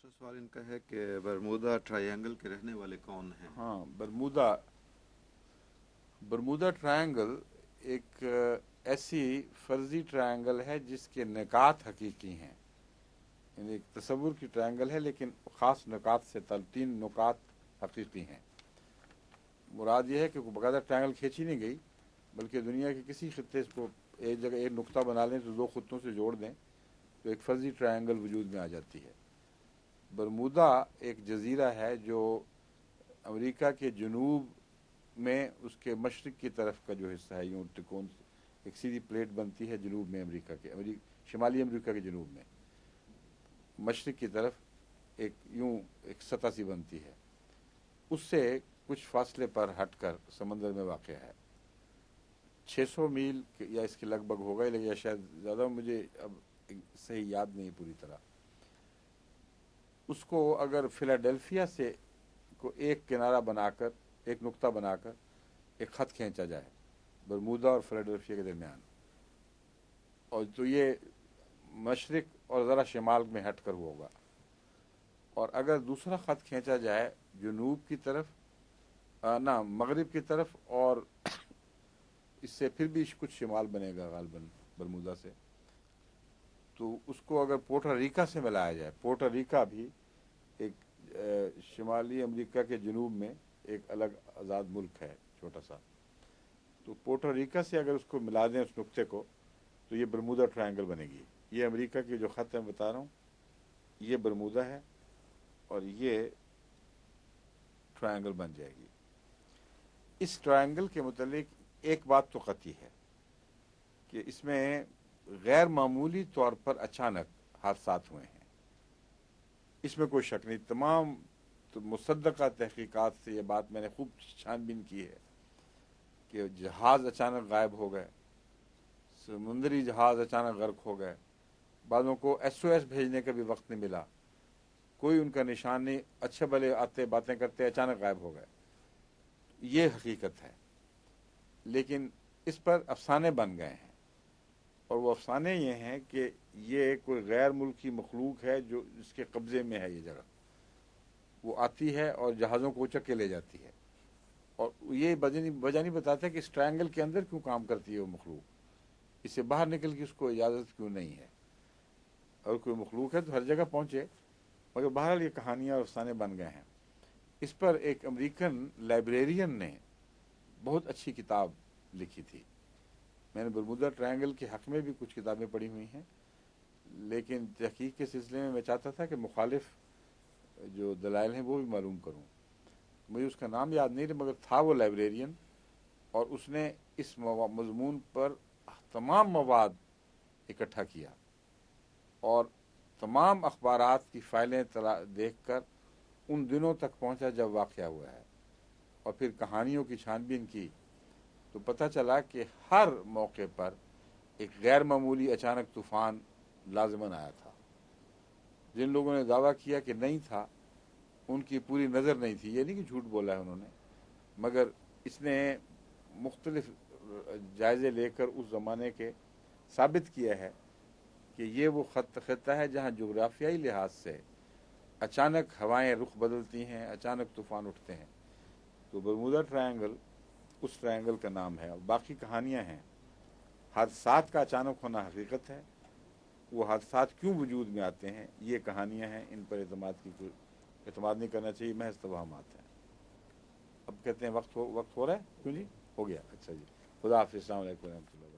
دوسرا سوال ان کا ہے کہ برمودا ٹرائینگل کے رہنے والے کون ہیں؟ ہاں، برمودا ٹرائنگل ایک ایسی فرضی ٹرائنگل ہے جس کے نکات حقیقی ہیں، یعنی ایک تصور کی ٹرائنگل ہے لیکن خاص نکات سے 3 نکات حقیقی ہیں۔ مراد یہ ہے کہ باقاعدہ ٹرائنگل کھینچی نہیں گئی، بلکہ دنیا کے کسی خطے کو ایک جگہ ایک نقطہ بنا لیں تو 2 خطوں سے جوڑ دیں تو ایک فرضی ٹرائنگل وجود میں آ جاتی ہے۔ برمودا ایک جزیرہ ہے جو امریکہ کے جنوب میں اس کے مشرق کی طرف کا جو حصہ ہے، یوں تکون ایک سیدھی پلیٹ بنتی ہے جنوب میں امریکہ کے شمالی امریکہ کے جنوب میں مشرق کی طرف ایک سطح سی بنتی ہے، اس سے کچھ فاصلے پر ہٹ کر سمندر میں واقع ہے۔ 600 میل یا اس کے لگ بھگ ہوگا، لیکن شاید زیادہ، مجھے اب صحیح یاد نہیں پوری طرح۔ اس کو اگر فلاڈیلفیا سے کو ایک کنارہ بنا کر، ایک نقطہ بنا کر ایک خط کھینچا جائے برمودا اور فلاڈیلفیا کے درمیان، اور تو یہ مشرق اور ذرا شمال میں ہٹ کر ہوگا، اور اگر دوسرا خط کھینچا جائے جنوب کی طرف، نہ مغرب کی طرف، اور اس سے پھر بھی کچھ شمال بنے گا غالباً برمودا سے، تو اس کو اگر پورٹا ریکا سے ملایا جائے، پورٹا ریکا بھی ایک شمالی امریکہ کے جنوب میں ایک الگ آزاد ملک ہے چھوٹا سا، تو پورٹا ریکا سے اگر اس کو ملا دیں اس نقطے کو تو یہ برمودا ٹرائنگل بنے گی۔ یہ امریکہ کے جو خط ہے بتا رہا ہوں، یہ برمودا ہے اور یہ ٹرائنگل بن جائے گی۔ اس ٹرائنگل کے متعلق ایک بات تو قطعی ہے کہ اس میں غیر معمولی طور پر اچانک حادثات ہوئے ہیں، اس میں کوئی شک نہیں۔ تمام مصدقہ تحقیقات سے یہ بات میں نے خوب چھان بین کی ہے کہ جہاز اچانک غائب ہو گئے، سمندری جہاز اچانک غرق ہو گئے، بعضوں کو SOS بھیجنے کا بھی وقت نہیں ملا، کوئی ان کا نشان نہیں، اچھے بھلے آتے باتیں کرتے اچانک غائب ہو گئے۔ یہ حقیقت ہے، لیکن اس پر افسانے بن گئے ہیں، اور وہ افسانے یہ ہیں کہ یہ کوئی غیر ملکی مخلوق ہے جو اس کے قبضے میں ہے، یہ جگہ وہ آتی ہے اور جہازوں کو اچک کے لے جاتی ہے، اور یہ وجہ نہیں بتاتا کہ اس ٹرائنگل کے اندر کیوں کام کرتی ہے وہ مخلوق، اس سے باہر نکل کے اس کو اجازت کیوں نہیں ہے۔ اور کوئی مخلوق ہے تو ہر جگہ پہنچے، مگر بہرحال یہ کہانیاں اور افسانے بن گئے ہیں۔ اس پر ایک امریکن لائبریرین نے بہت اچھی کتاب لکھی تھی، میں نے برمودا ٹرائنگل کے حق میں بھی کچھ کتابیں پڑھی ہوئی ہیں، لیکن تحقیق کے سلسلے میں چاہتا تھا کہ مخالف جو دلائل ہیں وہ بھی معلوم کروں۔ مجھے اس کا نام یاد نہیں، مگر تھا وہ لائبریرین، اور اس نے اس مضمون پر تمام مواد اکٹھا کیا اور تمام اخبارات کی فائلیں دیکھ کر ان دنوں تک پہنچا جب واقعہ ہوا ہے، اور پھر کہانیوں کی چھان بین کی تو پتہ چلا کہ ہر موقع پر ایک غیر معمولی اچانک طوفان لازماً آیا تھا۔ جن لوگوں نے دعویٰ کیا کہ نہیں تھا ان کی پوری نظر نہیں تھی، یہ نہیں کہ جھوٹ بولا ہے انہوں نے، مگر اس نے مختلف جائزے لے کر اس زمانے کے ثابت کیا ہے کہ یہ وہ خطہ ہے جہاں جغرافیائی لحاظ سے اچانک ہوائیں رخ بدلتی ہیں، اچانک طوفان اٹھتے ہیں، تو برمودا ٹرائنگل اس ٹرائنگل کا نام ہے۔ اور باقی کہانیاں ہیں، حادثات کا اچانک ہونا حقیقت ہے، وہ حادثات کیوں وجود میں آتے ہیں یہ کہانیاں ہیں، ان پر اعتماد نہیں کرنا چاہیے، محض توہمات ہیں۔ اب کہتے ہیں وقت ہو رہا ہے، کیوں جی؟ ہو گیا، اچھا جی، خدا حافظ، السلام علیکم ورحمۃ اللہ۔